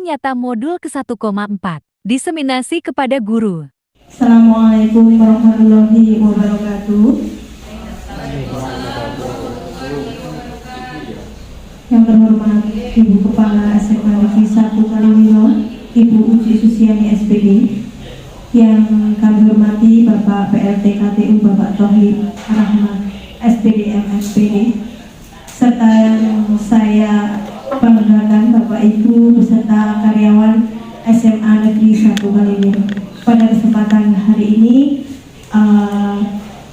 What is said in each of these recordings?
nyata modul ke-1,4. Diseminasi kepada guru. Assalamualaikum warahmatullahi wabarakatuh. Yang terhormat Ibu Kepala SMA Negeri 1 Kaliwiro, Ibu Uci Susiani SPD. Yang kami hormati Bapak PLT KTU Bapak Tauhid Rahmat SPD MSPD, serta yang saya banggakan Bapak Ibu beserta karyawan SMA Negeri 1 Kaliwiro. Pada kesempatan hari ini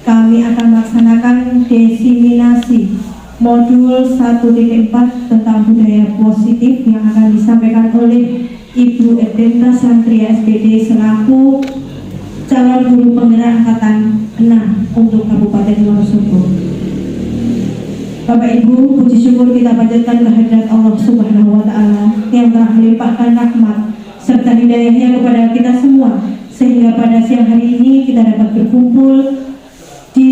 kami akan melaksanakan diseminasi modul 1.4 tentang budaya positif yang akan disampaikan oleh Ibu Edenta Santria SPD selaku calon guru penggerak angkatan 6 untuk Kabupaten Wonosobo. Bapak Ibu, puji syukur kita panjatkan kehadirat Allah Subhanahu wa Ta'ala yang telah melimpahkan rahmat serta hidayahnya kepada kita semua, sehingga pada siang hari ini kita dapat berkumpul di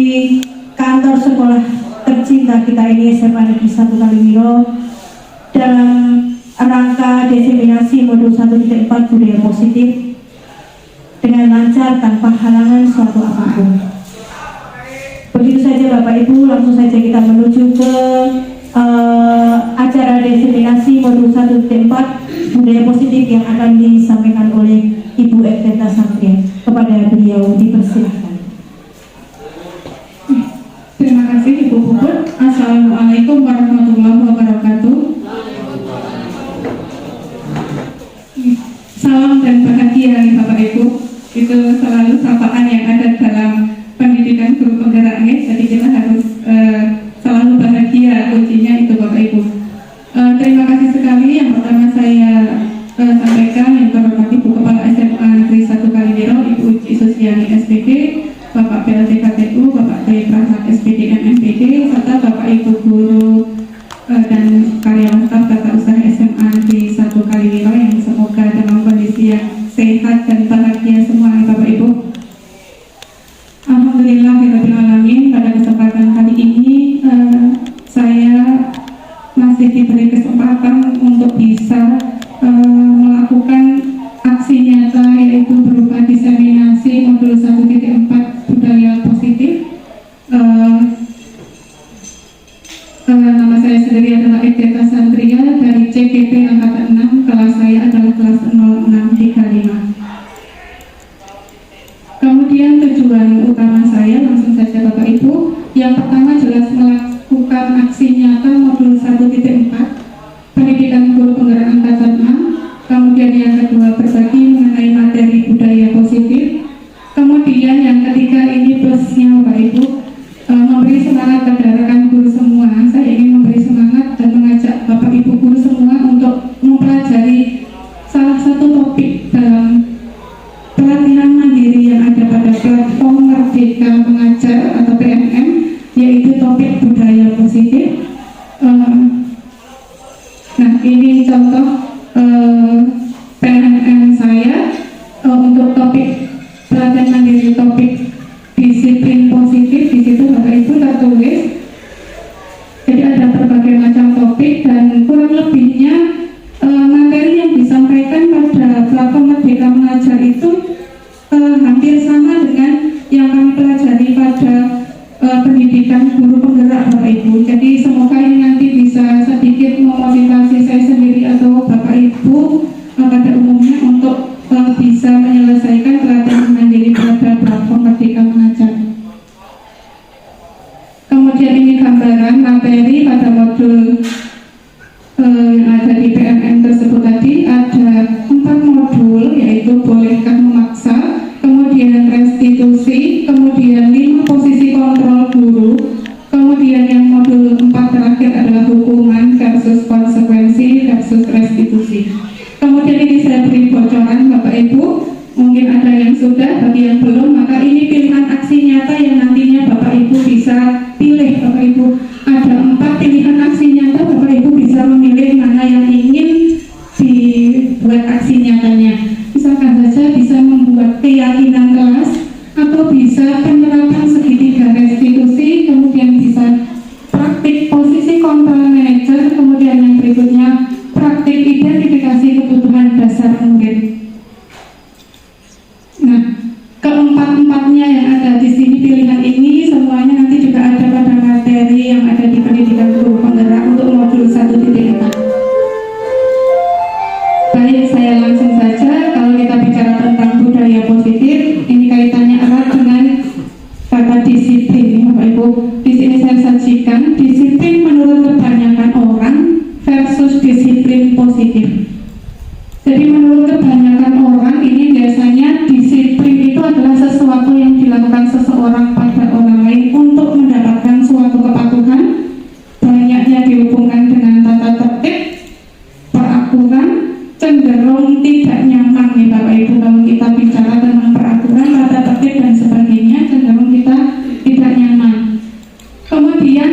kantor sekolah tercinta kita ini, SMA Negeri 1 Kaliwiro, dalam rangka diseminasi modul 1.4 budaya positif dengan lancar tanpa halangan suatu apapun. Begitu saja Bapak Ibu, langsung saja kita menuju ke acara diseminasi modul 1.4 budaya positif yang akan disampaikan oleh Ibu Edenta Santria. Kepada beliau dipersilahkan. Terima kasih Ibu Puput. Assalamualaikum warahmatullahi wabarakatuh. Salam dan bahagia Bapak Ibu. Itu selalu sapaan yang ada dalam pendidikan guru penggeraknya. Jadi kita harus selalu bahagia, kuncinya itu Bapak Ibu. Terima kasih sekali. Yang pertama saya sampaikan yang terhormat Ibu Kepala SMA Negeri 1 Kaliwiro, Ibu Uci Susiani SPD, Bapak PLT KTU, Bapak T. Rahmat SPD MMPD, serta Bapak Ibu guru dan karyawan staf tata usaha SMA Negeri 1 Kaliwiro yang semoga dalam kondisi yang sehat dan bahagia semua Bapak Ibu. Alhamdulillahirrahmanirrahim, pada kesempatan hari ini saya masih diberi kesempatan untuk bisa melakukan aksi nyata, yaitu berupa diseminasi modul 1.4 budaya positif. Nama saya sendiri adalah Edenta Santria dari CGP Angkatan 6, kelas saya adalah kelas 0635. Kemudian tujuan utama saya langsung saja Bapak Ibu. Yang pertama jelas melakukan aksi nyata modul 1.4 pendidikan guru penggerak angkatan 6. Kemudian yang kedua berbagi mengenai materi budaya positif. Kemudian yang ketiga ini plusnya Bapak Ibu, memberi semangat pada rekan guru semua. Saya ingin memberi semangat dan mengajak Bapak Ibu guru semua untuk mempelajari salah satu topik dalam pelatihan mandiri yang ada pada platform Merdeka Mengajar atau PMM, yaitu topik budaya positif. Nah, ini contoh PMM saya untuk topik pelatihan mandiri, topik disiplin positif. Di situ Bapak Ibu tertulis, jadi ada berbagai macam topik dan kurang lebihnya materi yang disampaikan pada platform Merdeka Mengajar itu hampir sama dengan yang kami pelajari pada pendidikan guru penggerak Bapak Ibu. Jadi semoga ini nanti bisa sedikit memotivasi saya sendiri atau Bapak Ibu pada umumnya untuk bisa menyelesaikan pelatihan mandiri pada platform Merdeka Mengajar. Kemudian ini gambaran materi pada modul yang ada di PMM tersebut tadi. Ada 4 modul, yaitu bolehkah memaksa, kemudian restitusi, kemudian 5 posisi kontrol guru, kemudian yang modul 4 terakhir adalah hukuman versus konsekuensi versus restitusi. Kemudian ini saya beri bocoran Bapak Ibu, mungkin ada yang sudah, bagi yang belum, maka ini pilihan aksi nyata yang nantinya Bapak Ibu bisa pilih. Bapak Ibu ada 4 pilihan aksi nyata, Bapak Ibu bisa memilih mana yang ingin dibuat aksi nyatanya. Misalkan saja bisa membuat keyakinan kelas, atau bisa penerapan segitiga restitusi, kemudian bisa praktik posisi kontrol manajer, kemudian yang berikutnya praktik identifikasi kebutuhan kata disiplin, Bapak Ibu. Di sini saya sajikan disiplin menurut kebanyakan orang versus disiplin positif. Jadi menurut kebanyakan orang ini biasanya disiplin itu adalah sesuatu yang dilakukan seseorang pada orang lain untuk mendapatkan suatu kepatuhan, banyaknya dihubungkan dengan tata tertib, peraturan, cenderung tidak nyaman nih Bapak Ibu kalau kita bicara tentang peraturan, tata tertib dan sebagainya, cenderung kita tidak nyaman. Kemudian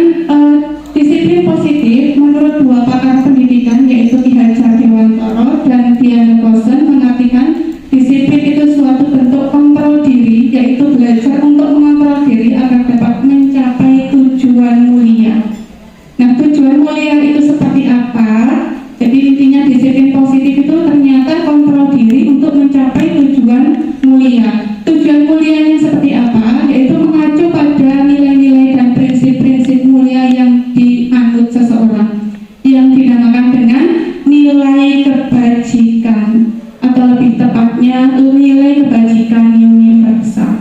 disiplin positif menurut dua pakar pendidikan yaitu Ki Hajar Dewantara dan Diana Kosen mengartikan disiplin itu suatu bentuk kontrol diri, yaitu belajar untuk mengontrol diri agar dapat mencapai tujuan mulia. Nah, tujuan mulia itu seperti apa? Jadi intinya disiplin positif itu ternyata kontrol diri untuk mencapai tujuan mulia. Tujuan mulianya seperti apa? Yaitu mengacu pada nilai-nilai dan prinsip-prinsip mulia yang dianut seseorang, yang dinamakan dengan nilai kebajikan, atau lebih tepatnya nilai kebajikan universal.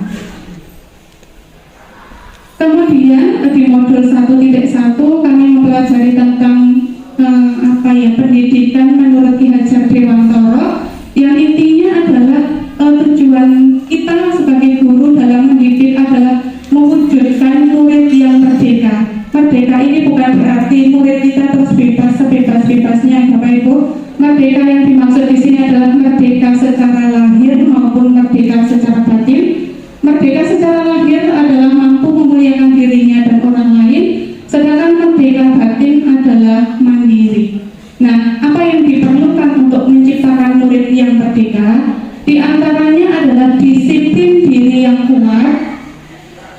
Kemudian di modul 1.1 kami mempelajari tentang pendidikan menurut Ki Hajar Dewantara, yang intinya adalah tujuan kita sebagai guru dalam mendidik adalah mewujudkan murid yang merdeka. Merdeka ini bukan berarti murid kita terus bebas sebebas-bebasnya, Bapak Ibu. Merdeka yang dimaksud di sini adalah merdeka secara lahir maupun merdeka secara batin. Merdeka secara lahir adalah mampu memuliakan dirinya dan orang lain, sedangkan merdeka batin adalah mandiri. Nah, apa yang diperlukan untuk menciptakan murid yang merdeka? Di antaranya adalah disiplin diri yang kuat,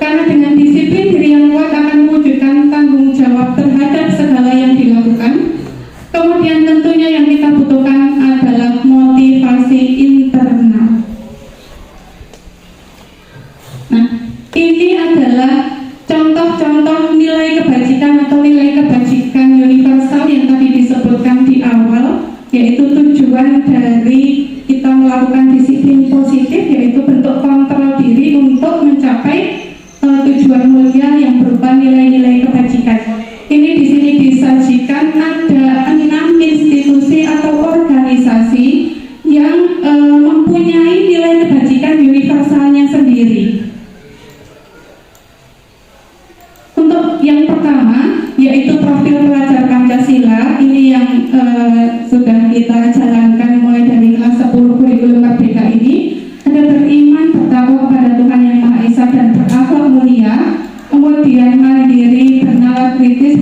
karena dengan disiplin diri yang kuat akan mewujudkan tanggung jawab terhadap segala yang dilakukan. Kemudian tentunya yang kita butuhkan adalah motivasi internal. Nah, ini adalah contoh-contoh nilai kebajikan atau nilai kebajikan universal yang tadi disebutkan di awal, yaitu tujuan dari kita melakukan disiplin positif, yaitu bentuk kontrol diri untuk mencapai tujuan mulia yang berupa nilai-nilai kebajikan. Ini di sini disajikan ada 6 institusi atau organisasi yang mempunyai nilai kebajikan universalnya sendiri. Untuk yang pertama yaitu profil pelajar Pancasila, ini yang sudah kita jalankan mulai dari kelas 10 kurikulum merdeka ini. Ada beriman, bertakwa kepada Tuhan Yang Maha Esa dan berakhlak mulia, kemudian mandiri, bernalar kritis,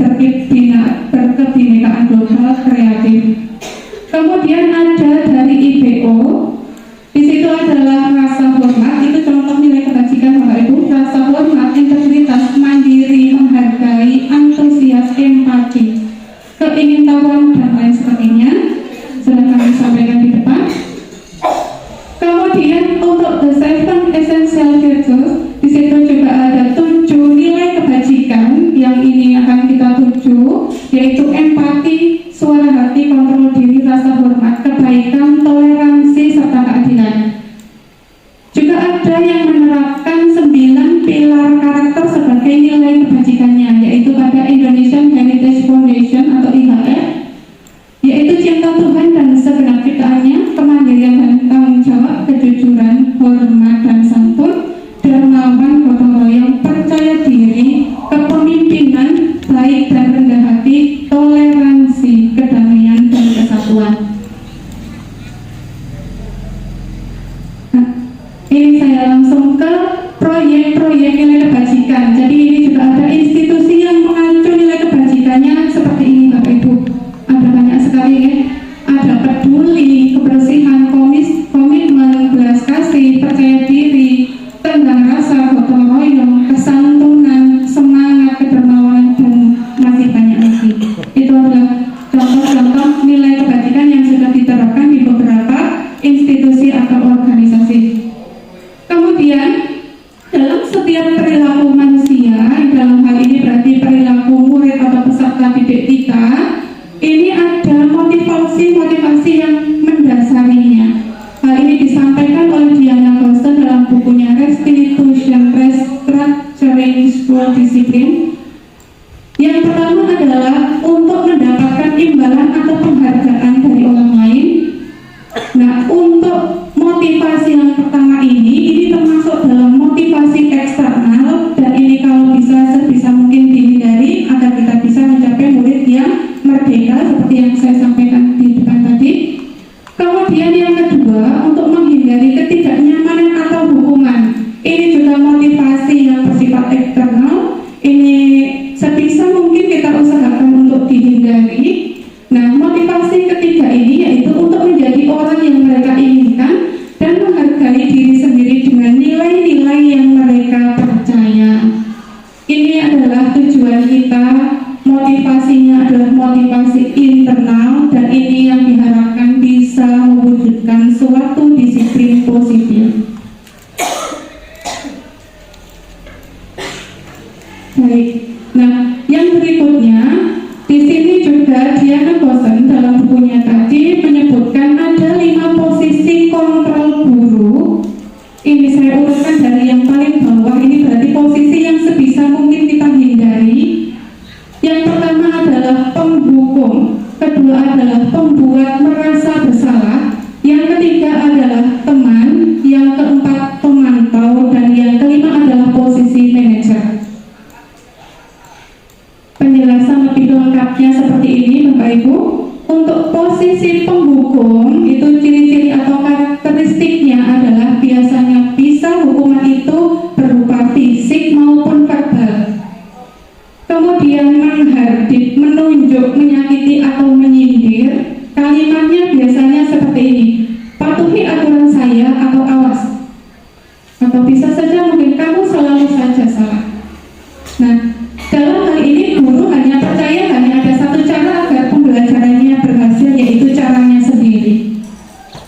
berkebinekaan global, kreatif. Kemudian ada dari IBO, di situ adalah rasa hormat, itu contoh nilai kebajikan Bapak Ibu, rasa hormat, integritas, mandiri, menghargai, antusias, empati, keingintahuan dan lain sebagainya. Sudah kami sampaikan di depan. Kemudian untuk the 7 essential virtues, di situ juga ada 7 nilai kebajikan yang ini akan kita tuju, yaitu empati, suara hati, kontrol diri, rasa hormat, kebaikan, toleransi, serta keadilan. Juga ada yang menerapkan 9 pilar karakter sebagai nilai kebajikannya, yaitu pada Indonesian Heritage Foundation atau IHF, yaitu cinta Tuhan dan segenap ciptaannya, kemandirian dan tanggung jawab, kejujuran, hormat dan santun, dermawan, gotong royong, percaya diri, kepemimpinan, baik dan rendah hati, toleransi, kedamaian dan kesatuan. sebuah disiplin. Yang pertama adalah untuk mendapatkan imbalan atau penghargaan dari orang lain. Nah, untuk motivasi yang pertama ini termasuk dalam motivasi eksternal, dan ini kalau bisa sebisa mungkin dihindari agar kita bisa mencapai murid yang merdeka seperti yang saya sampaikan di depan tadi. Kemudian yang kedua, untuk menghindari ketidaknyamanan atau hukuman. Ini juga motivasi yang bersifat eksternal. Ini sebisa mungkin kita usahakan untuk dihindari. Nah, motivasi ketiga ini yaitu untuk menjadi orang yang mereka inginkan dan menghargai diri sendiri dengan nilai-nilai yang mereka percaya. Ini adalah tujuan kita. Motivasinya adalah motivasi internal, dan ini yang diharapkan bisa mewujudkan suatu disiplin positif. Baik. Nah, yang berikutnya di sini juga Diana Gosen dalam bukunya tadi menyebutkan ada 5 posisi kontrol guru. Ini saya urutkan dari yang paling bawah. Ini berarti posisi yang sebisa mungkin kita hindari. Yang pertama adalah penghukum, kedua adalah pembuat merasa bersalah, yang ketiga adalah teman, yang keempat pemantau, dan yang kelima adalah posisi manajer. Penjelasan lebih lengkapnya seperti ini, Bapak Ibu. Untuk posisi penghukum, itu ciri-ciri atau karakteristiknya adalah biasanya bisa hukuman itu berupa fisik maupun verbal. Kemudian menghardik, menunjuk, menyakiti atau menyindir. Kalimatnya biasanya seperti ini: patuhi aturan saya, atau awas. Atau bisa saja mungkin kamu selalu saja salah. Nah, dalam hal ini guru hanya percaya hanya ada satu cara agar pembelajarannya berhasil, yaitu caranya sendiri.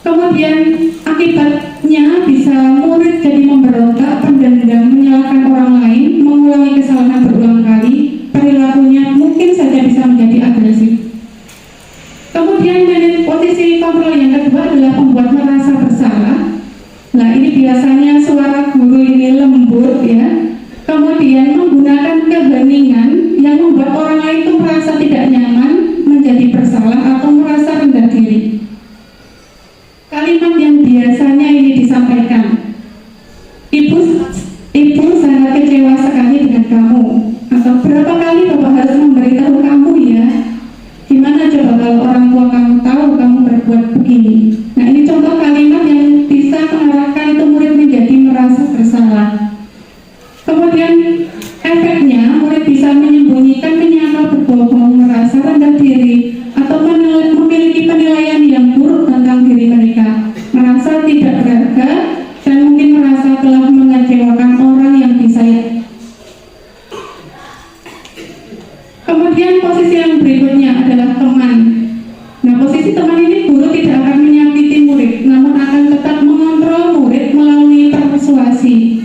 Kemudian akibatnya bisa murid jadi memberontak, pendendam, menyalahkan orang lain, mengulangi kesalahan berulang kali, perilakunya mungkin saja bisa menjadi agresif. Kemudian posisi kontrol yang kedua adalah membuat merasa bersalah. Nah, ini biasanya suara guru ini lembut ya. Kemudian menggunakan keheningan yang membuat orang lain itu merasa tidak nyaman, menjadi bersalah atau merasa rendah diri. Kalimat yang biasanya ini disampaikan: Ibu sangat kecewa sekali dengan kamu, atau berapa kali Bapak harus memberitahu kamu ya. Gimana coba kalau orang tua kamu tahu kamu berbuat begini. Nah, ini contoh kalimat yang bisa mengarahkan itu murid menjadi merasa bersalah. Kemudian efeknya murid bisa menyembunyikan, menyangkal, berbohong, merasa rendah diri, atau memiliki penilaian yang buruk tentang diri mereka, merasa tidak berharga, dan mungkin merasa telah mengecewakan orang yang disayang. Kemudian posisi yang berikutnya adalah teman. Nah, posisi teman ini guru tidak akan menyakiti murid, namun akan tetap mengontrol murid melalui persuasi.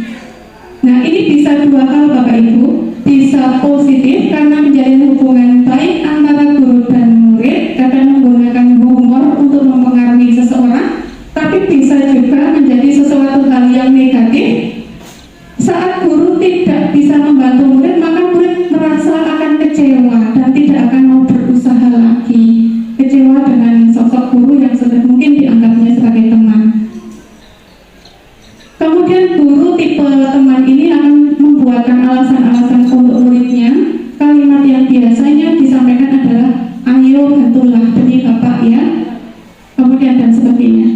Nah, ini bisa dua hal Bapak Ibu. Bisa positif karena menjalin hubungan baik antara guru dan murid, kadang menggunakan humor untuk mempengaruhi seseorang, tapi bisa juga menjadi sesuatu hal yang negatif. Saat guru tidak bisa membantu murid, maka murid merasa akan kecewa dan tidak akan mau berusaha lagi. Kecewa dengan sosok guru yang sudah mungkin dianggapnya sebagai teman. Kemudian guru tipe teman ini akan membuatkan alasan-alasan untuk muridnya. Kalimat yang biasanya disampaikan adalah, ayo bantulah demi Bapak ya. Kemudian dan sebagainya.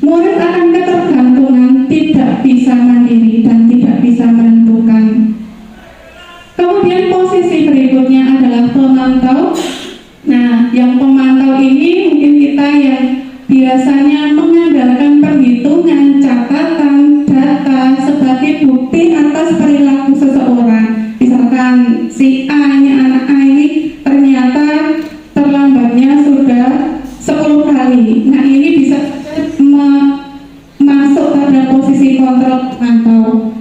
Murid akan ketergantungan, tidak bisa mandiri dan tidak bisa menentukan. Kemudian posisi berikutnya adalah pemantau. Nah, yang pemantau ini mungkin kita yang biasanya mengandalkan perhitungan, catatan, data sebagai bukti atas perilaku seseorang. Misalkan si A-nya anak A ini ternyata terlambatnya sudah 10 kali. Nah, ini bisa masuk pada posisi kontrol pemantau.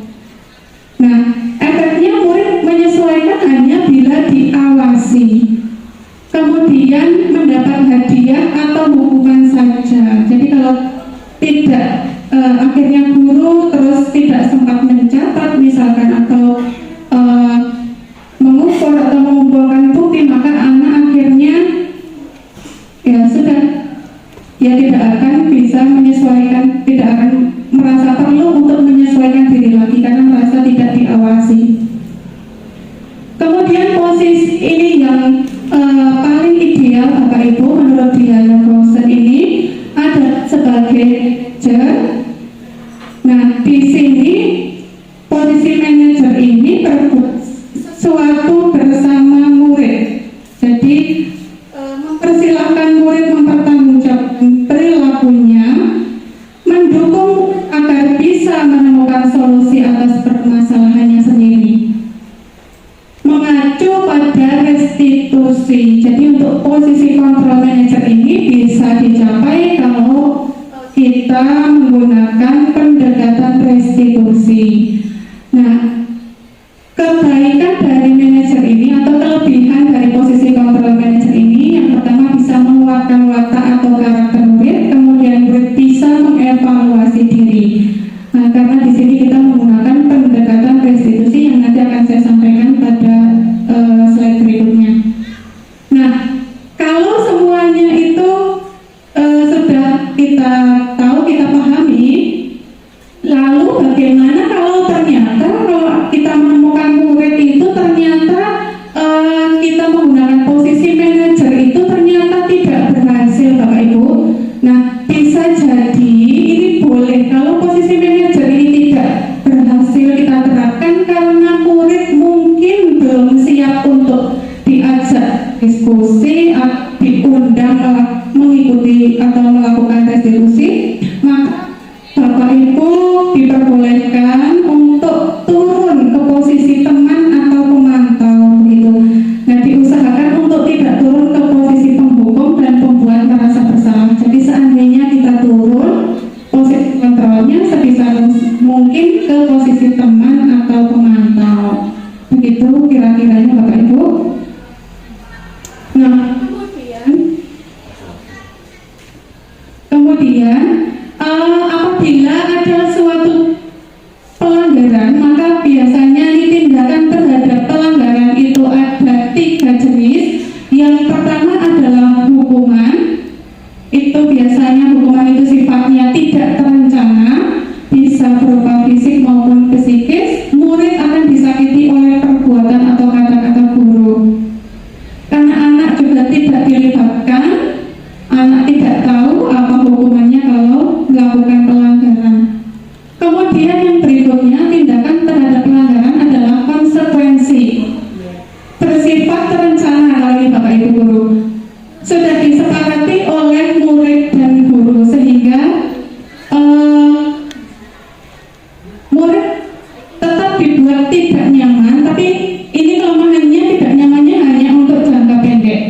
Nah, efeknya murid menyesuaikan hanya bila diawasi. Kemudian mendapat hadiah atau hukuman saja. Jadi kalau tidak akhirnya guru terus tidak sempat mencatat misalkan, atau Kemudian posisi ini yang paling ideal Bapak Ibu menurut Diana Crossan ini ada sebagai manajer. Nah, di sini posisi manajer ini berbuat sesuatu bersama murid. Jadi mempersilahkan murid mempertanggungjawabkan perilakunya, mendukung agar bisa menemukan solusi atas permasalahannya sendiri, mengacu pada restitusi. Jadi untuk posisi control manager ini bisa dicapai kalau kita menggunakan pendekatan restitusi. Nah, kebaikan dari manajer ini atau kelebihan dari posisi control manager ini, yang pertama bisa menguatkan watak atau karakter murid, kemudian murid bisa mengevaluasi diri. Nah, karena di sini kita menggunakan pendekatan restitusi yang nanti akan saya sampaikan pada slide berikutnya. Nah, kalau semuanya itu sudah kita tahu, kita pahami, lalu bagaimana kalau ternyata kita menemukan murid itu ternyata kita menggunakan posisi manajer itu ternyata tidak berhasil, Bapak Ibu. Nah, bisa jadi ini boleh kalau posisi manajer ini tidak berhasil kita terapkan karena murid mungkin belum siap untuk diajak diskusi, diundang mengikuti atau melakukan restitusi. Maka Bapak Ibu diperbolehkan untuk turun ke posisi teman atau pemantau begitu. Nah, diusahakan untuk tidak turun ke posisi penghukum dan pembuat merasa bersalah. Jadi seandainya kita turun posisi kontrolnya sebisa mungkin ke posisi teman atau pemantau. Begitu kira-kiranya Bapak Ibu. Nah, kemudian apabila ada suatu pelanggaran, maka biasanya tindakan terhadap pelanggaran itu ada 3 jenis. Yang pertama adalah hukuman. Itu biasanya hukuman itu sifatnya tidak terencana, bisa berupa fisik maupun psikis. Murid akan disakiti oleh perbuatan atau kata-kata guru. Karena anak juga tidak dilibatkan, anak tidak tahu apa hukumannya kalau melakukan pelanggaran. Kemudian yang berikutnya, tindakan terhadap pelanggaran adalah konsekuensi. Bersifat terencana oleh Bapak Ibu guru. Sudah disepakati oleh murid dan guru sehingga murid tetap dibuat tidak nyaman, tapi ini kelemahannya tidak nyamannya hanya untuk jangka pendek.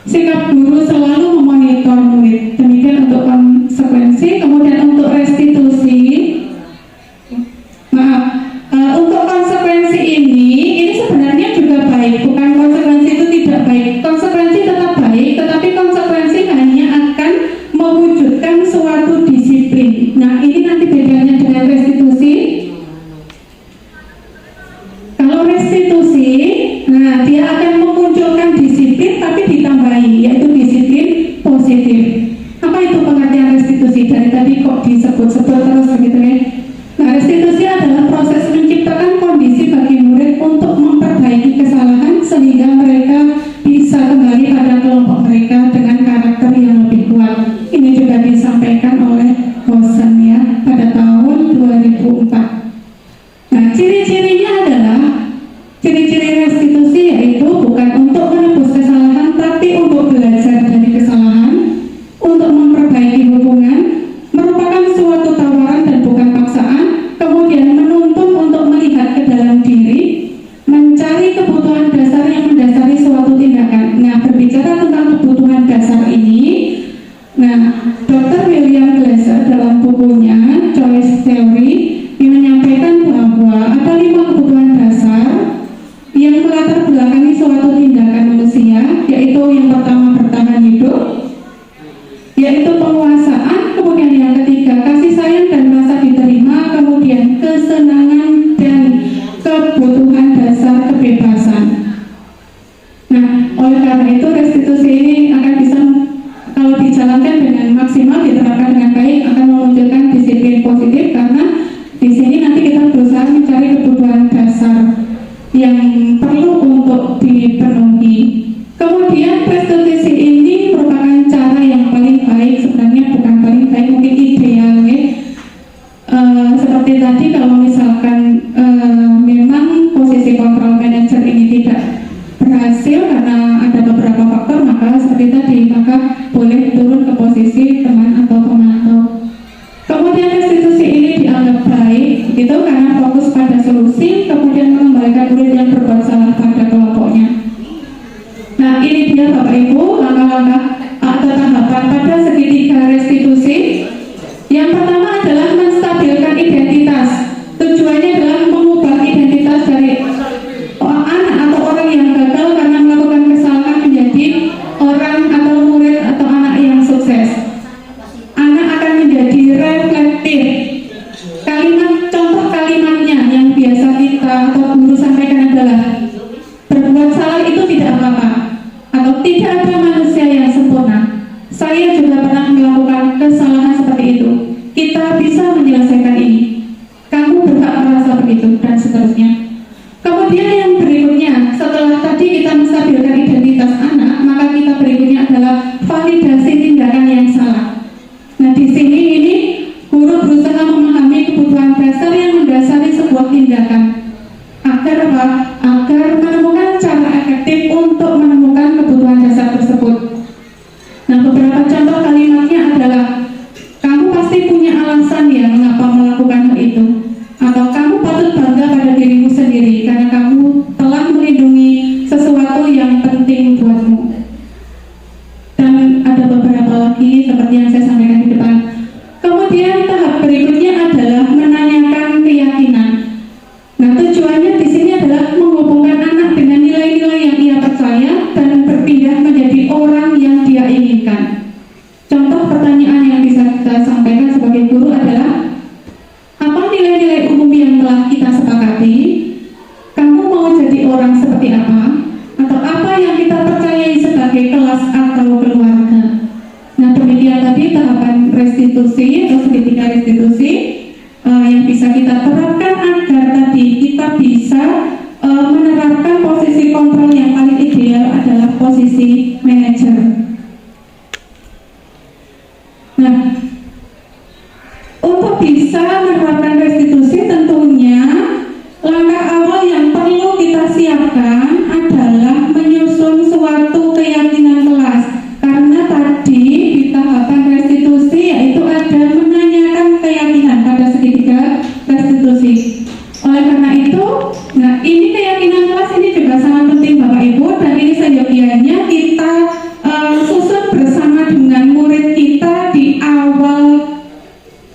Sikap guru selalu memonitor murid. Demikian untuk konsekuensi. Kemudian untuk restitusi, untuk konsekuensi ini sebenarnya juga baik. Bukan konsekuensi itu tidak baik. Konsekuensi tetap baik, tetapi konsekuensi hanya akan mewujudkan suatu disiplin. Nah, ini nanti bedanya dengan restitusi. Kalau restitusi, nah dia akan memunculkan disiplin tapi ditambahi, yaitu disiplin positif. Apa itu pengertian restitusi? Dari tadi kok disebut-sebut terus begitu ya. Nah, restitusi adalah proses menciptakan kondisi bagi murid untuk memperbaiki kesalahan sehingga mereka bisa kembali pada kelompok mereka dengan karakter yang lebih kuat. Ini juga disampaikan oleh Crossan ya pada tahun 2004. Nah, ciri-cirinya adalah ciri-ciri restitusi yaitu bukan untuk menebus kesalahan tapi untuk belajar dari kesalahan, untuk memperbaiki hubungan, merupakan suatu tawaran dan bukan paksaan, kemudian menuntun untuk melihat ke dalam diri, mencari kebutuhan dasar yang mendasari suatu tindakan. Nah, berbicara tentang kebutuhan dasar ini, Dr. William Glasser dalam bukunya Choice Theory menyampaikan bahwa ada 5 kebutuhan dasar yang melatar belakangi suatu tindakan manusia, yaitu yang pertama bertahan hidup, yaitu penguasaan, kemudian yang ketiga kasih sayang dan rasa diterima, kemudian kesenangan dan kebutuhan dasar kebebasan. Nah, oleh karena itu restitusi ini akan bisa kalau dijalankan dengan maksimal, diterapkan dengan baik, akan memunculkan disiplin positif karena di sini nanti kita berusaha mencari kebutuhan dasar yang perlu untuk dipenuhi. Kemudian restitusi ini merupakan cara yang paling baik, sebenarnya bukan paling baik, mungkin ideal ya. Seperti tadi kalau misalkan memang posisi control manager ini tidak berhasil karena ada beberapa faktor, maka seperti tadi, maka boleh turun ke posisi teman atau pemantau. Kemudian restitusi ini dianggap baik itu karena fokus pada solusi, kemudian mengembalikan murid yang berbuat salah pada kelompoknya. Nah, ini dia Bapak Ibu langkah-langkah atau tahapan pada segitiga restitusi. Yang pertama adalah menstabilkan identitas. Tujuannya adalah mengubah identitas dari anak atau orang yang gagal karena melakukan kesalahan menjadi orang atau murid atau anak yang sukses. Anak akan menjadi reflektif. Contoh kalimatnya yang biasa kita atau guru sampaikan adalah berbuat salah itu tidak apa-apa, atau tidak ada manusia yang sempurna. Saya juga pernah melakukan kesalahan seperti itu. Kita bisa menyelesaikan ini. Kamu berhak merasa begitu, dan seterusnya. Kemudian yang berikutnya, setelah tadi kita menstabilkan identitas anak, maka kita berikutnya adalah validasi tindakan yang salah. Nah, di sini ini guru berusaha memahami kebutuhan dasar yang mendasari sebuah tindakan. Agar apa? Agar menemukan cara efektif untuk menemukan kebutuhan dasar tersebut. Nah, beberapa contoh kalimatnya adalah kamu pasti punya alasan ya mengapa melakukan hal itu, atau kamu patut bangga pada dirimu sendiri karena kamu telah melindungi sesuatu yang penting buatmu. Dan ada beberapa lagi seperti yang saya sampaikan di depan. Kemudian tahap berikutnya adalah menanyakan keyakinan. Nah, tujuannya di sini adalah menghubungkan anak dengan nilai-nilai yang ia percaya dan berpindah menjadi orang yang dia inginkan. Contoh pertanyaan yang bisa kita sampaikan sebagai guru adalah, apa nilai-nilai umum yang telah kita sepakati? Kamu mau jadi orang seperti apa? Atau apa yang kita percayai sebagai kelas atau keluarga? Nah, demikian tadi tahapan restitusi atau segitiga restitusi yang bisa kita terapkan agar tadi kita bisa menerapkan posisi kontrol yang paling ideal adalah posisi manajer. Nah, untuk bisa menerapkan restitusi tentunya langkah awal yang perlu kita siapkan adalah menyusun suatu keyakinan kelas. Karena tadi di tahapan restitusi yaitu ada menanyakan keyakinan pada segitiga restitusi. Oleh karena itu, nah ini keyakinan kelas ini juga sangat penting Bapak Ibu, dan ini seyogianya kita susun bersama dengan murid kita di awal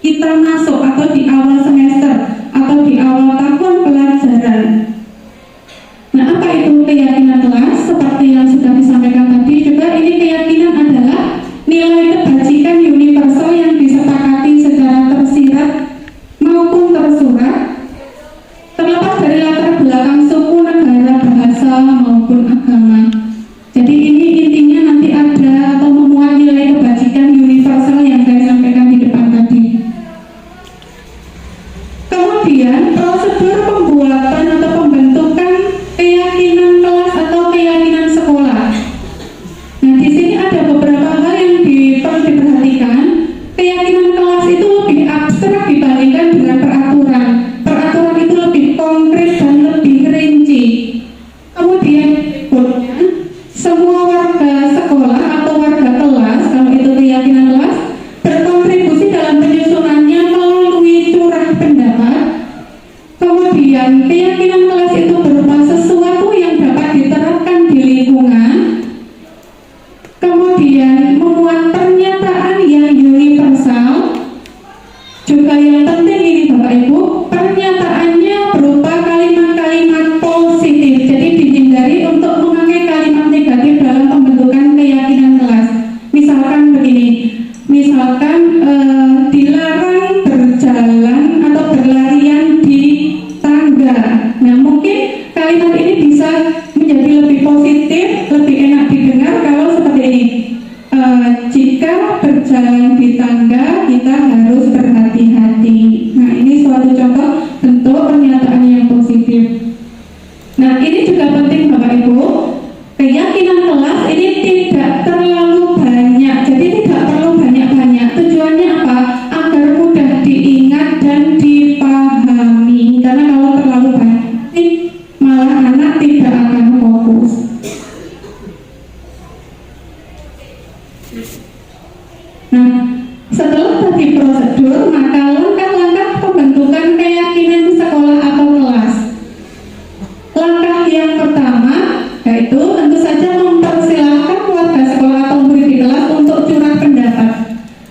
kita masuk atau di awal semester atau di awal tahun pelajaran. Nah, apa itu keyakinan kelas? Seperti yang sudah disampaikan tadi juga, ini keyakinan adalah nilai kebajikan universal yang disepakati secara tersirat maupun tersurat, terlepas dari latar belakang suku, negara, bahasa maupun agama. Jadi ini intinya nanti ada atau memuat nilai kebajikan universal yang saya sampaikan di depan tadi. Kemudian prosedur pembuatan atau pembentukan keyakinan kelas atau keyakinan sekolah. Nah, di sini ada beberapa hal yang perlu diperhatikan. Keyakinan kelas itu lebih abstrak dibandingkan dengan peraturan. Peraturan itu lebih konkret dan lebih rinci. Kemudian berikutnya, semua warga sekolah atau warga kelas, kalau itu keyakinan kelas, berkontribusi dalam penyusunannya melalui curah pendapat. Kemudian keyakinan kelas itu berupa sesuatu yang dapat diterapkan di lingkungan. Kemudian memuat pernyataan yang universal. Juga yang penting ini Bapak Ibu, pernyataannya berupa kalimat-kalimat positif. Jadi dihindari untuk memakai kalimat negatif dalam pembentukan keyakinan kelas. Misalkan begini, misalkan dilarang berjalan atau berlarian di tangga. Nah, mungkin kalimat ini bisa menjadi lebih positif, lebih enak didengar kalau seperti ini. Jika berjalan di tangga, kita harus berhati-hati. Nah, ini suatu contoh bentuk pernyataan yang positif. Nah, ini juga penting Bapak Ibu. Keyakinan kelas ini tidak terlalu banyak, jadi tidak perlu banyak-banyak. Tujuannya apa? Agar mudah diingat dan dipahami. Karena kalau terlalu banyak, malah anak tidak akan fokus. Nah, setelah tadi prosedur, maka langkah-langkah pembentukan keyakinan sekolah atau kelas. Langkah yang pertama yaitu tentu saja mempersilahkan keluarga sekolah atau murid di kelas untuk curah pendapat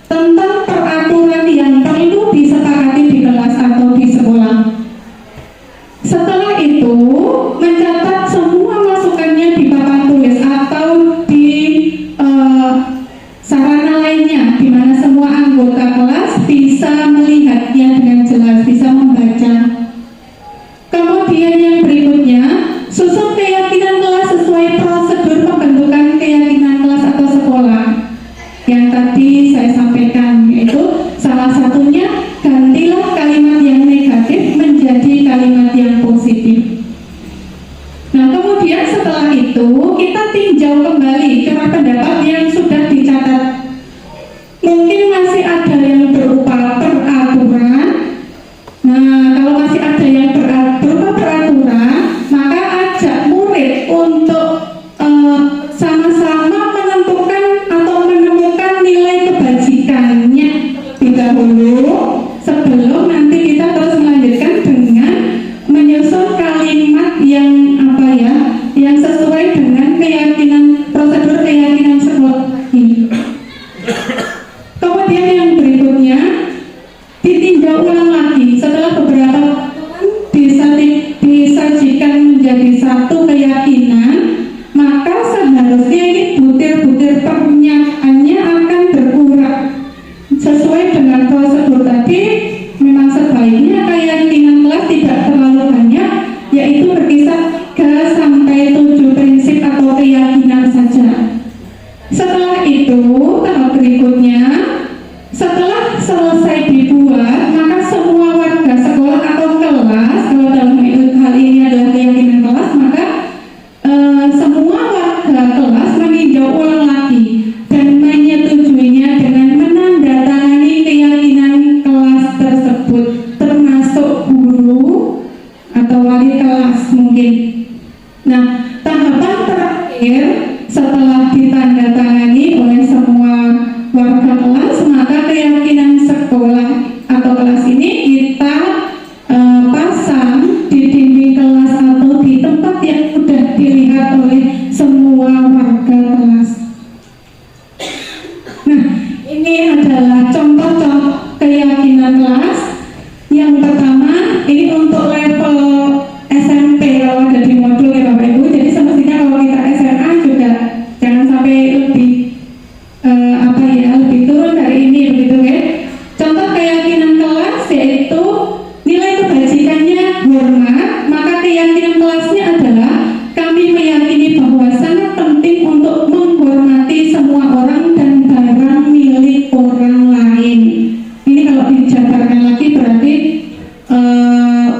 tentang peraturan yang perlu disepakati di kelas atau di sekolah. Setelah itu, mencatat semua masukannya di papan tulis atau di sarana lainnya, di mana semua anggota kelas bisa melihatnya dengan jelas, bisa membaca. Kemudian yang berikutnya, susun keyakinan kelas sesuai prosedur pembentukan keyakinan kelas atau sekolah yang tadi saya sampaikan, yaitu salah satunya gantilah kalimat yang negatif menjadi kalimat yang positif. Nah, kemudian setelah itu kita tinjau kembali curah pendapat yang sudah dicatat. Mungkin masih ada yang berupa peraturan. Nah, kalau masih ada yang berupa peraturan, maka ajak murid untuk sama-sama menentukan atau menemukan nilai kebajikannya terlebih dahulu sebelum nanti kita terus melanjutkan dengan menyusun kalimat yang yang sesuai dengan keyakinan prosedur keyakinan sekolah ini. Kemudian yang berikutnya ditinjau ulang lagi setelah beberapa disajikan menjadi satu keyakinan, maka seharusnya ini butir-butir pernyataannya akan berkurang sesuai dengan prosedur tadi. Memang sebaiknya keyakinan kelas tidak terlalu banyak, yaitu berkisar 3 sampai 7 prinsip atau keyakinan saja. Setelah itu, tahap berikutnya, setelah selesai dibuat, maka semua warga sekolah atau kelas, kalau dalam hal ini adalah keyakinan kelas, maka semua warga kelas meninjau ulang lagi dan menyetujuinya dengan menandatangani keyakinan kelas tersebut, termasuk guru atau wali kelas mungkin. Nah, tahapan terakhir setelah ditandatangani oleh semua warga kelas, maka keyakinan sekolah atau kelas ini kita pasang di dinding kelas atau di tempat yang sudah dilihat oleh semua warga kelas. Nah, ini adalah contoh-contoh keyakinan kelas. Yang pertama, ini untuk level SMP kalau ada di modul ya Bapak Ibu. Jadi semestinya kalau kita SMA juga jangan sampai lebih lebih turun dari ini begitu ya. Contoh keyakinan kelas yaitu nilai kebajikannya hormat, maka keyakinan kelasnya adalah kami meyakini bahwa sangat penting untuk menghormati semua orang dan barang milik orang lain. Ini kalau dijabarkan lagi berarti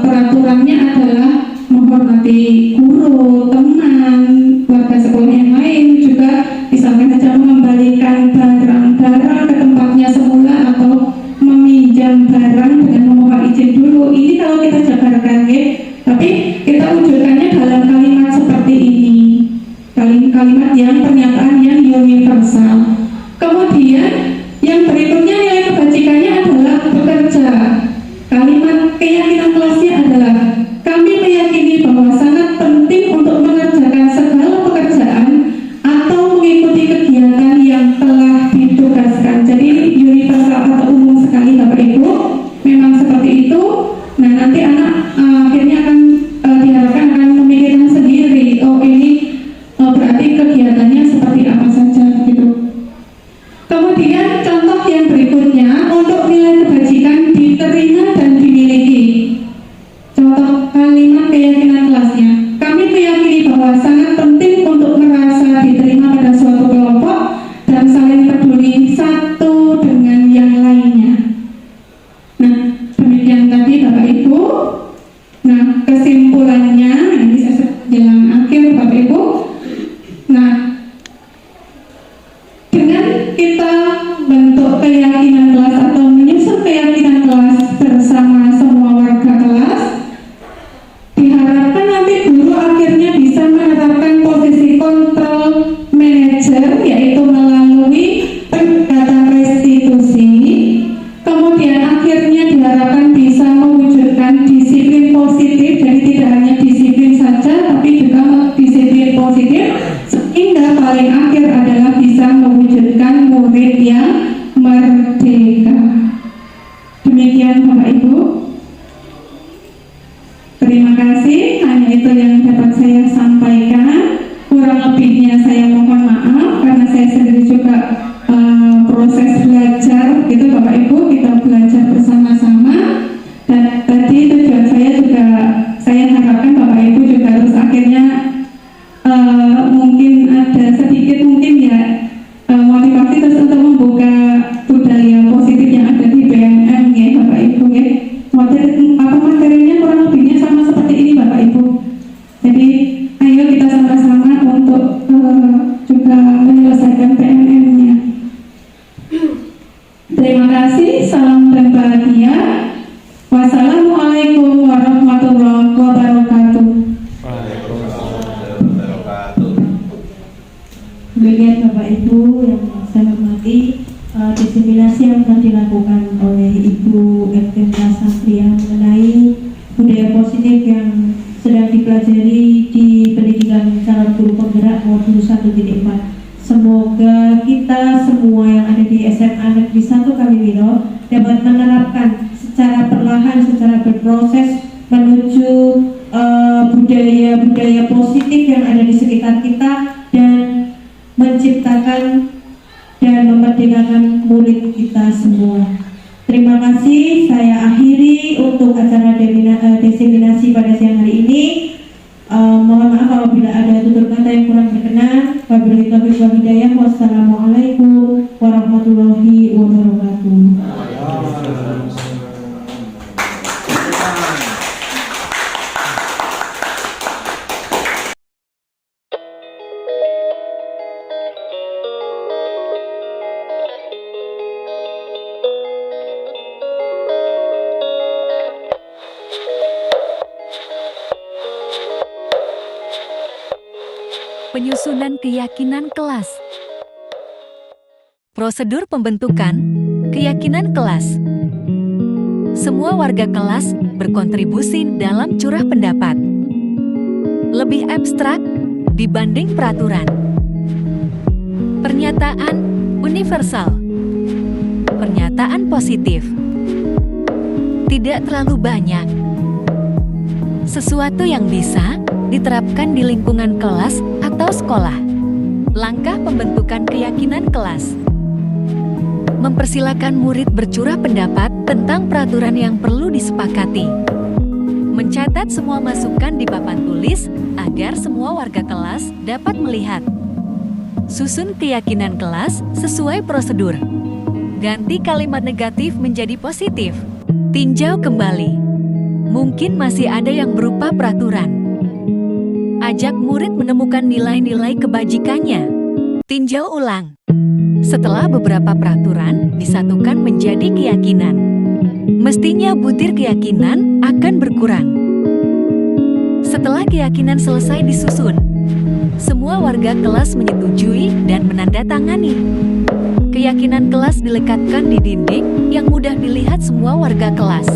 peraturannya adalah menghormati guru, teman, warga sekolah yang lain, juga misalkan saja mengembalikan barang-barang ke tempatnya semula atau meminjam barang dengan memohon izin dulu. Ini kalau kita jabarkan ya, tapi kita wujudkannya dalam kalimat seperti ini, kalimat yang pernyataan yang universal. Kemudian yang berikutnya nilai kebajikannya adalah bekerja. Kalimat keyakinan kelasnya adalah kami meyakini bahwa sangat penting untuk mengerjakan segala pekerjaan atau mengikuti kegiatan yang telah ditugaskan. Jadi universal atau umum sekali Bapak Ibu, memang seperti itu. Nah, nanti anak akhirnya akan diharapkan akan memikirkan sendiri, oh ini berarti kegiatannya paling akhir adalah bisa mewujudkan murid yang merdeka. Demikian Bapak Ibu. Terima kasih, hanya itu yang dapat saya sampaikan. Kurang lebihnya saya mohon maaf karena saya sendiri juga proses belajar gitu Bapak Ibu, kita belajar bersama-sama. Dan tadi tujuan saya juga, saya harapkan Bapak Ibu juga terus akhirnya mungkin ada sedikit mungkin ya motivasi terus untuk membuka budaya positif yang ada di BMM ya Bapak Ibu ya. Materinya kurang lebihnya sama seperti ini Bapak Ibu. Jadi ayo kita sama-sama untuk juga menyelesaikan BMM-nya. Terima kasih, salam dan bahagia. Wassalamualaikum warahmatullahi wabarakatuh. Demikian Bapak Ibu yang saya hormati, diseminasi yang telah dilakukan oleh Ibu Ektemra Sastria mengenai budaya positif yang sedang dipelajari di pendidikan calon guru penggerak modul 1.4. Semoga kita semua yang ada di SMA Negeri 1 Kaliwiro dapat menerapkan secara perlahan, secara berproses menuju budaya-budaya positif yang ada di sekitar kita dan menciptakan dan memerdekakan murid kita semua. Terima kasih, saya akhiri untuk acara diseminasi pada siang hari ini. Mohon maaf apabila ada tutur kata yang kurang berkenan. Wabillahi taufiq wal hidayah. Wassalamualaikum warahmatullahi wabarakatuh. Penyusunan keyakinan kelas. Prosedur pembentukan keyakinan kelas. Semua warga kelas berkontribusi dalam curah pendapat. Lebih abstrak dibanding peraturan. Pernyataan universal. Pernyataan positif. Tidak terlalu banyak. Sesuatu yang bisa diterapkan di lingkungan kelas atau sekolah. Langkah pembentukan keyakinan kelas. Mempersilakan murid bercurah pendapat tentang peraturan yang perlu disepakati. Mencatat semua masukan di papan tulis agar semua warga kelas dapat melihat. Susun keyakinan kelas sesuai prosedur. Ganti kalimat negatif menjadi positif. Tinjau kembali. Mungkin masih ada yang berupa peraturan. Ajak murid menemukan nilai-nilai kebajikannya. Tinjau ulang. Setelah beberapa peraturan disatukan menjadi keyakinan, mestinya butir keyakinan akan berkurang. Setelah keyakinan selesai disusun, semua warga kelas menyetujui dan menandatangani. Keyakinan kelas dilekatkan di dinding yang mudah dilihat semua warga kelas.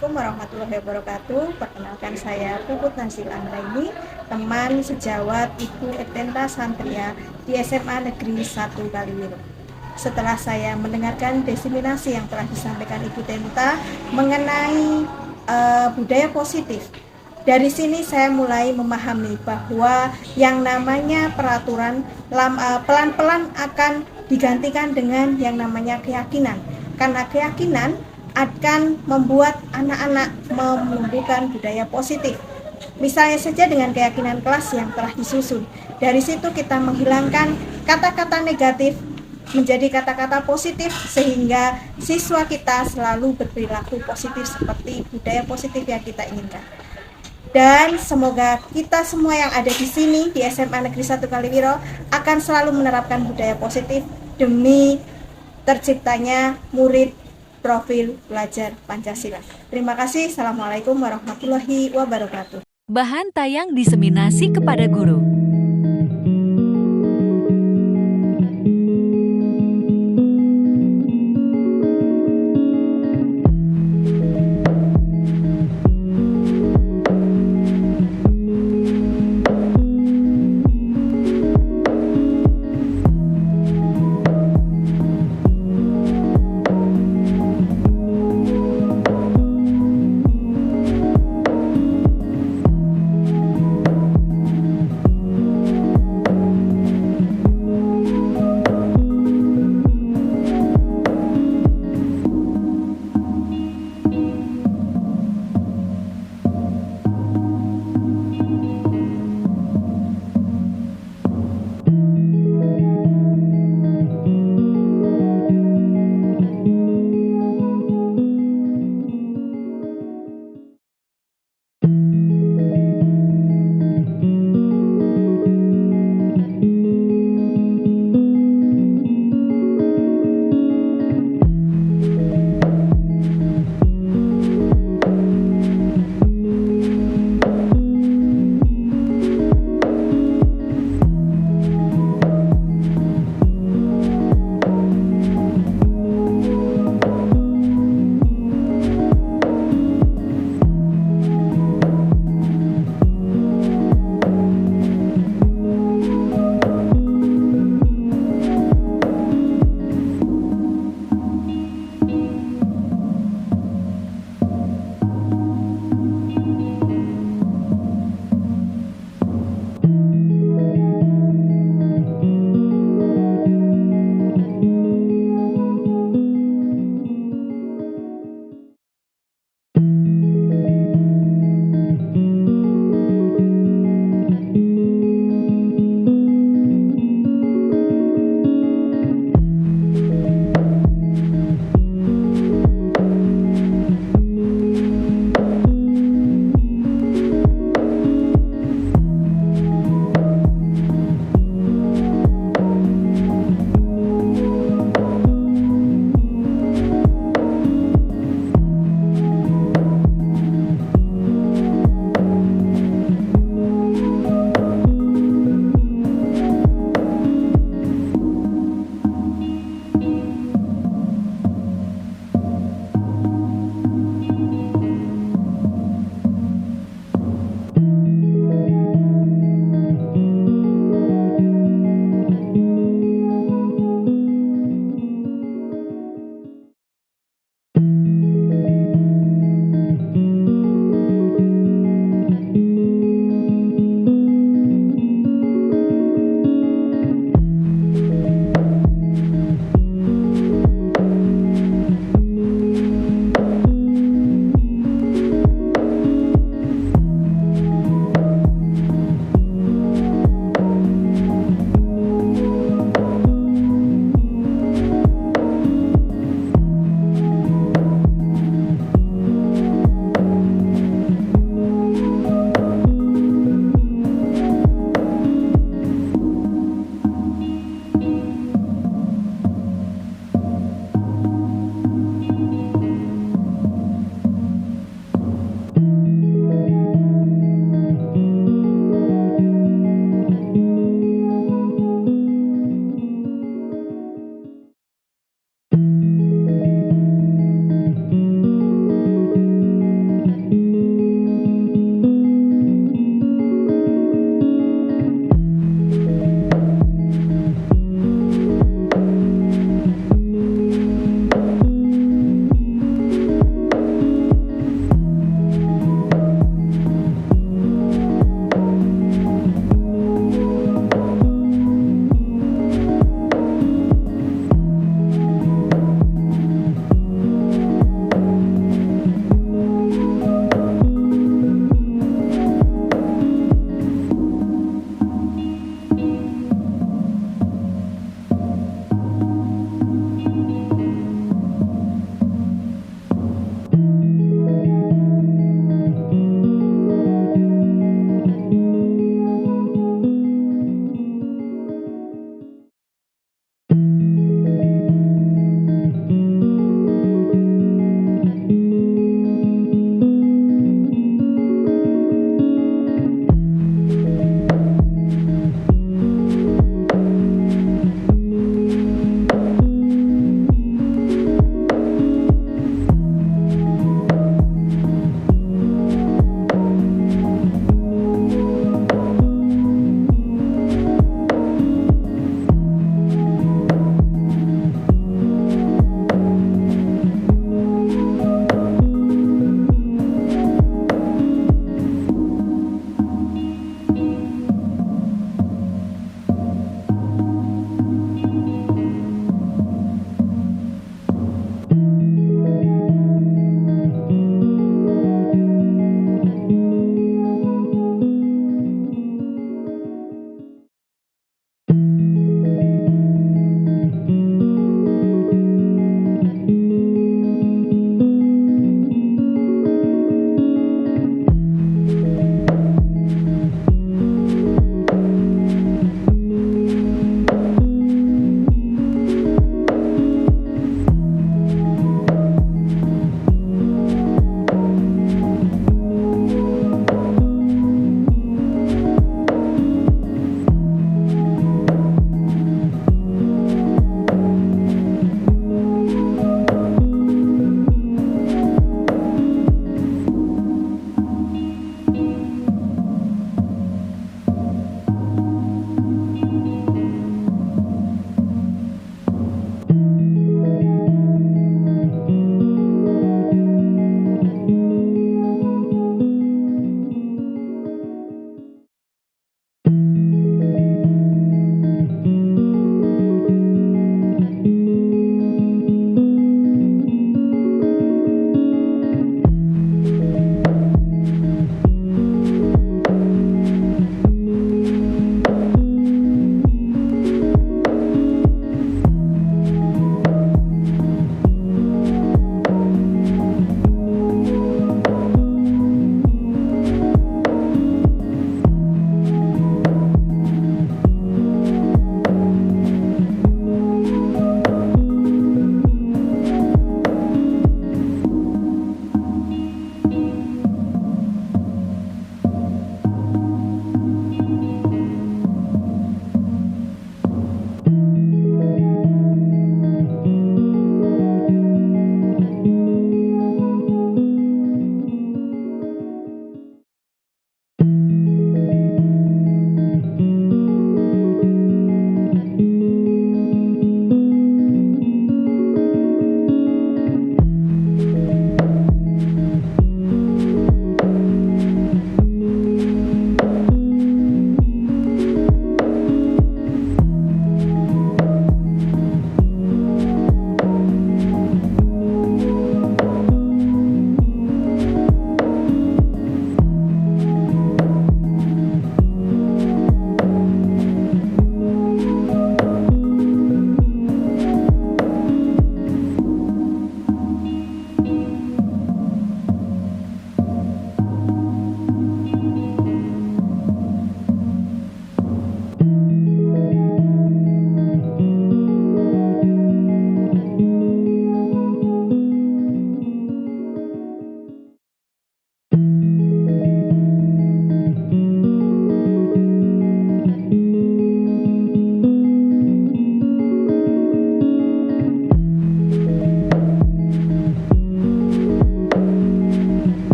Assalamualaikum warahmatullahi wabarakatuh. Perkenalkan saya Puput Nasil Anggraini, teman sejawat Ibu Etenta Santria di SMA Negeri 1 Kaliwiro. Setelah saya mendengarkan diseminasi yang telah disampaikan Ibu Tenta mengenai budaya positif, dari sini saya mulai memahami bahwa yang namanya peraturan pelan-pelan akan digantikan dengan yang namanya keyakinan. Karena keyakinan akan membuat anak-anak menumbuhkan budaya positif. Misalnya saja dengan keyakinan kelas yang telah disusun. Dari situ kita menghilangkan kata-kata negatif menjadi kata-kata positif sehingga siswa kita selalu berperilaku positif seperti budaya positif yang kita inginkan. Dan semoga kita semua yang ada di sini di SMA Negeri 1 Kaliwiro akan selalu menerapkan budaya positif demi terciptanya murid profil belajar Pancasila. Terima kasih. Assalamualaikum warahmatullahi wabarakatuh. Bahan tayang diseminasi kepada guru.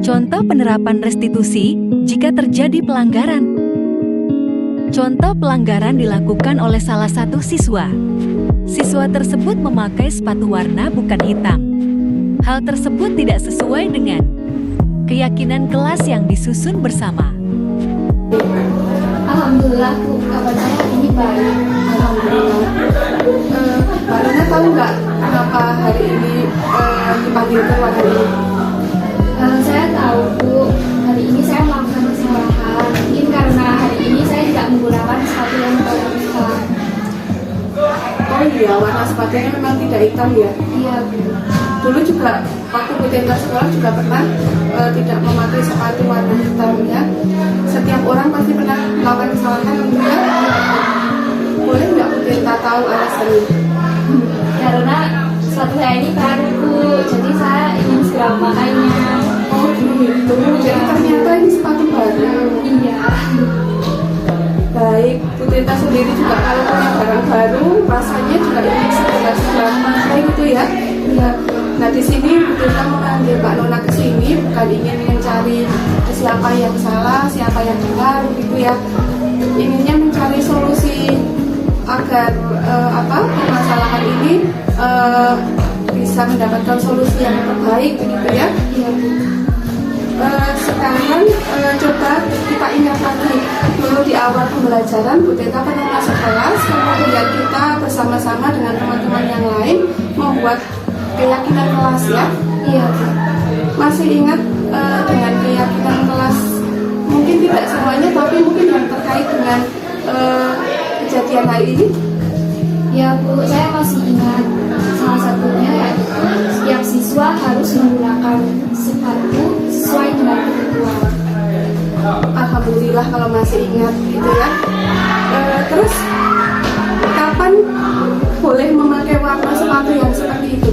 Contoh penerapan restitusi jika terjadi pelanggaran. Contoh pelanggaran dilakukan oleh salah satu siswa. Siswa tersebut memakai sepatu warna bukan hitam. Hal tersebut tidak sesuai dengan keyakinan kelas yang disusun bersama. Alhamdulillah Bu, kabar saya ini baik. Alhamdulillah. Mbak Nona tahu nggak kenapa hari ini dipanggil keluar hari ini? Saya tahu Bu, hari ini saya melakukan kesalahan. Mungkin karena hari ini saya tidak menggunakan sepatu yang terlalu hitam. Oh iya, warna sepatunya memang tidak hitam ya? Iya Bu. Dulu juga waktu Bu Tenta sekolah juga pernah tidak memakai sepatu warna hitam ya. Setiap orang pasti pernah melakukan kesalahan ya. Boleh nggak Bu Tenta tahu alasannya? Karena sepatu saya ini baru Bu, jadi saya ingin segera memakainya. Oh gitu, jadi ternyata ini sepatu baru. Iya. Baik, Bu Tenta sendiri juga kalau punya barang baru rasanya juga ingin segera memakai gitu ya. Iya. Nah di sini Bu Tenta memanggil Mbak Nona ke sini bukan ingin mencari siapa yang salah, siapa yang benar gitu ya. Inginnya mencari solusi agar permasalahan ini bisa mendapatkan solusi yang terbaik begitu ya. Iya Bu. Sekarang coba kita ingat lagi dulu di awal pembelajaran Bu Tenta pernah masuk kelas, kemudian kita bersama-sama dengan teman-teman yang lain membuat keyakinan kelas ya. Iya Bu. Masih ingat dengan keyakinan kelas, mungkin tidak semuanya tapi mungkin yang terkait dengan kejadian hari ini. Ya Bu, saya masih ingat salah satunya yaitu setiap siswa harus menggunakan sepatu sesuai dengan ketentuan. Alhamdulillah kalau masih ingat gitu ya. Terus kapan boleh memakai warna sepatu yang seperti itu?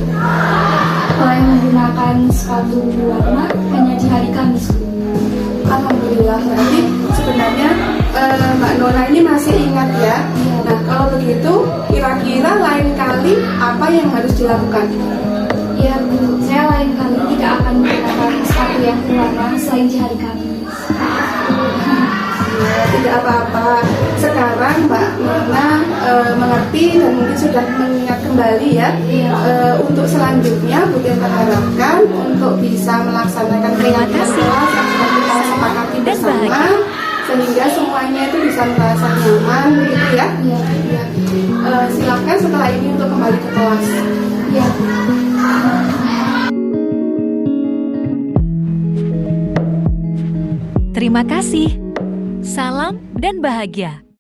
Boleh menggunakan sepatu warna hanya di hari Kamis. Alhamdulillah, berarti sebenarnya Mbak Nona ini masih ingat ya. Nah kalau begitu kira-kira lain kali apa yang harus dilakukan? Ya Bu, saya lain kali tidak akan menggunakan sepatu yang berwarna selain di hari Kamis. Ya, tidak apa-apa. Sekarang Mbak Nona mengerti dan mungkin sudah mengingat kembali ya. Untuk selanjutnya Bu Tenta harapkan untuk bisa melaksanakan keyakinan kelas yang sudah kita sepakati bersama, sehingga semuanya itu bisa merasa nyaman begitu ya. Iya. Silakan setelah ini untuk kembali ke kelas. Iya. Terima kasih. Salam dan bahagia.